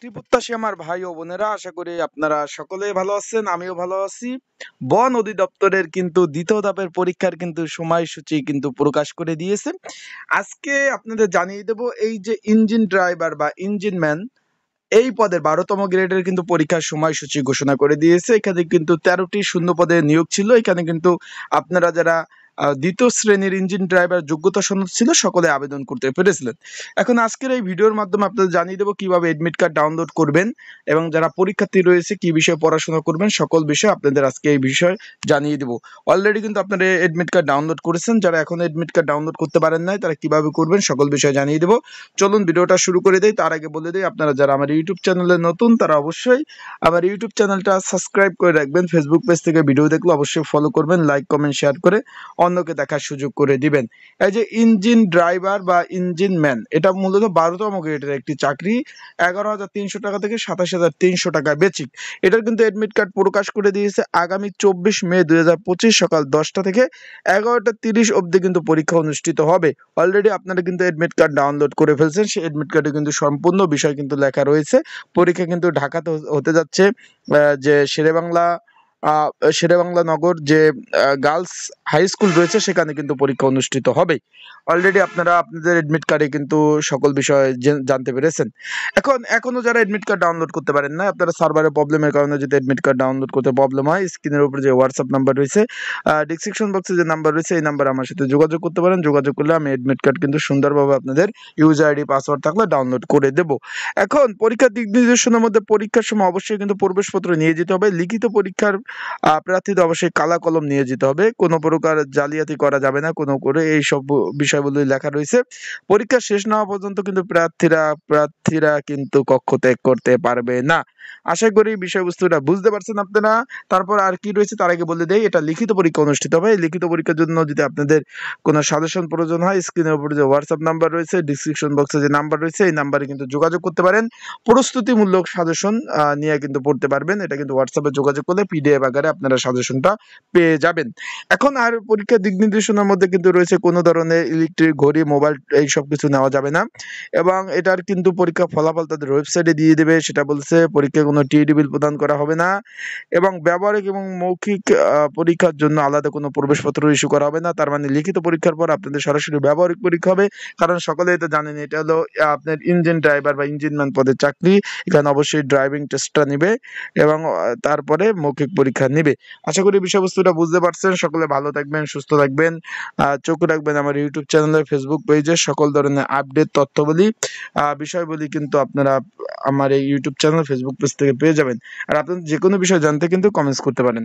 চাকরি প্রত্যাশী আমার ভাই ও বোনেরা, আশা করি আপনারা সকলেই ভালো আছেন, আমিও ভালো আছি। বন অধিদপ্তরের কিন্তু দ্বিতীয় ধাপের পরীক্ষার কিন্তু সময়সূচি কিন্তু প্রকাশ করে দিয়েছে। আজকে আপনাদের জানিয়ে দেব এই যে ইঞ্জিন ড্রাইভার বা ইঞ্জিন ম্যান এই পদের 12তম গ্রেডের কিন্তু পরীক্ষার সময়সূচি ঘোষণা করে দিয়েছে। এখানে কিন্তু 13টি শূন্য পদে নিয়োগ ছিল। এখানে কিন্তু আপনারা যারা দ্বিতীয় শ্রেণীর ইঞ্জিন ড্রাইভার যোগ্যতা সনদ ছিল সকলে আবেদন করতে পেরেছিলেন। এখন আজকের এই ভিডিওর মাধ্যমে আপনাদের জানিয়ে দেবো কিভাবে এডমিট কার্ড ডাউনলোড করবেন এবং যারা পরীক্ষার্থী রয়েছে কি বিষয়ে পড়াশোনা করবেন সকল বিষয়ে আপনাদের আজকে এই বিষয় জানিয়ে দেবো। অলরেডি কিন্তু আপনারা এডমিট কার্ড ডাউনলোড করেছেন, যারা এখন এডমিট কার্ড ডাউনলোড করতে পারেন নাই তারা কিভাবে করবেন সকল বিষয় জানিয়ে দেবো। চলুন ভিডিওটা শুরু করে দেই। তার আগে বলে দিই, আপনারা যারা আমার ইউটিউব চ্যানেলে নতুন তারা অবশ্যই আমার ইউটিউব চ্যানেলটা সাবস্ক্রাইব করে রাখবেন। ফেসবুক পেজ থেকে ভিডিও দেখলে অবশ্যই ফলো করবেন, লাইক কমেন্ট শেয়ার করে অন্যকে দেখার সুযোগ করে দিবেন। এই যে ইঞ্জিন ড্রাইভার বা ইঞ্জিন ম্যান, এটা মূলত 12তম গ্রেডের একটি চাকরি। 11,300 টাকা থেকে 27,300 টাকা বেচিক। এটার কিন্তু এডমিট কার্ড প্রকাশ করে দিয়েছে আগামী 24 মে 2025 সকাল 10টা থেকে 11টা 30 অবধি কিন্তু পরীক্ষা অনুষ্ঠিত হবে। অলরেডি আপনারা কিন্তু এডমিট কার্ড ডাউনলোড করে ফেলছেন, সেই এডমিট কার্ডে কিন্তু সম্পূর্ণ বিষয় কিন্তু লেখা রয়েছে। পরীক্ষা কিন্তু ঢাকাতে হতে যাচ্ছে, যে শেরেবাংলা নগর যে গার্লস হাই স্কুল রয়েছে সেখানে কিন্তু পরীক্ষা অনুষ্ঠিত হবে। অলরেডি আপনারা আপনাদের এডমিট কার্ডে কিন্তু সকল বিষয় জানতে পেরেছেন। এখনো যারা এডমিট কার্ড ডাউনলোড করতে পারেন না, আপনারা সার্ভারের প্রবলেমের কারণে যদি এডমিট কার্ড ডাউনলোড করতে প্রবলেম হয়, স্ক্রিনের উপরে যে হোয়াটসঅ্যাপ নাম্বার রয়েছে, ডিসক্রিপশন বক্সে যে নাম্বার রয়েছে এই নাম্বারে আমার সাথে যোগাযোগ করতে পারেন। যোগাযোগ করলে আমি এডমিট কার্ড কিন্তু সুন্দরভাবে আপনাদের ইউজার আইডি পাসওয়ার্ড থাকলে ডাউনলোড করে দেব। এখন পরীক্ষার দিক নির্দেশনার মধ্যে পরীক্ষার সময় অবশ্যই কিন্তু প্রবেশপত্র নিয়ে যেতে হবে। লিখিত পরীক্ষার প্রার্থীদের অবশ্যই কালা কলম নিয়ে যেতে হবে। কোনো প্রকার জালিয়াতি করা যাবে না, কোনো করে এই সব বিষয়গুলোই লেখা রয়েছে। পরীক্ষা শেষ না হওয়া পর্যন্ত কিন্তু প্রার্থীরা কিন্তু কক্ষ ত্যাগ করতে পারবে না। আশা করি বিষয়বস্তুটা বুঝতে পারছেন আপনারা। তারপর আর কি রয়েছে তার আগে বলে দেই, এটা লিখিত পরীক্ষা অনুষ্ঠিত হবে। এই লিখিত পরীক্ষার জন্য যদি আপনাদের কোনো সাজেশন প্রয়োজন হয়, স্ক্রিনের উপরে যে হোয়াটসঅ্যাপ নাম্বার রয়েছে, ডিসক্রিপশন বক্সে যে নাম্বার রয়েছে এই নাম্বারে কিন্তু যোগাযোগ করতে পারেন। প্রস্তুতিমূলক সাজেশন নিয়ে কিন্তু পড়তে পারবেন। এটা কিন্তু হোয়াটসঅ্যাপে যোগাযোগ করলে পিডিএফ আকারে আপনারা সাজেশনটা পেয়ে যাবেন। এখন আর পরীক্ষার দিক নির্দেশনার মধ্যে কিন্তু রয়েছে কোনো ধরনের ইলেকট্রিক ঘড়ি, মোবাইল এই সব কিছু নেওয়া যাবে না। এবং এটার কিন্তু পরীক্ষা ফলাফল তাদের ওয়েবসাইটে দিয়ে দেবে। সেটা বলছে পরীক্ষায় কোনো টিডি বিল প্রদান করা হবে না এবং ব্যবহারিক এবং মৌখিক পরীক্ষার জন্য আলাদা কোনো প্রবেশপত্র ইস্যু করা হবে না। তার মানে লিখিত পরীক্ষার পর আপনাদের সরাসরি ব্যবহারিক পরীক্ষা হবে। কারণ সকলেই তো জানেন এটা হলো আপনার ইঞ্জিন ড্রাইভার বা ইঞ্জিন ম্যান পদের চাকরি। এখানে অবশ্যই ড্রাইভিং টেস্টটা নিবে এবং তারপরে মৌখিক পরীক্ষা নিবে। আশা করি বিষয়বস্তুটা বুঝতে পারছেন। সকলে ভালো থাকবেন, সুস্থ থাকবেন, চোখ রাখবেন আমার ইউটিউব চ্যানেলে, ফেসবুক পেজে সকল ধরনের আপডেট তথ্যবলী বিষয়বলী কিন্তু আপনারা আমার এই ইউটিউব চ্যানেল, ফেসবুক পেজ থেকে পেয়ে যাবেন। আর আপনাদের যে কোনো বিষয় জানতে কিন্তু কমেন্টস করতে পারেন।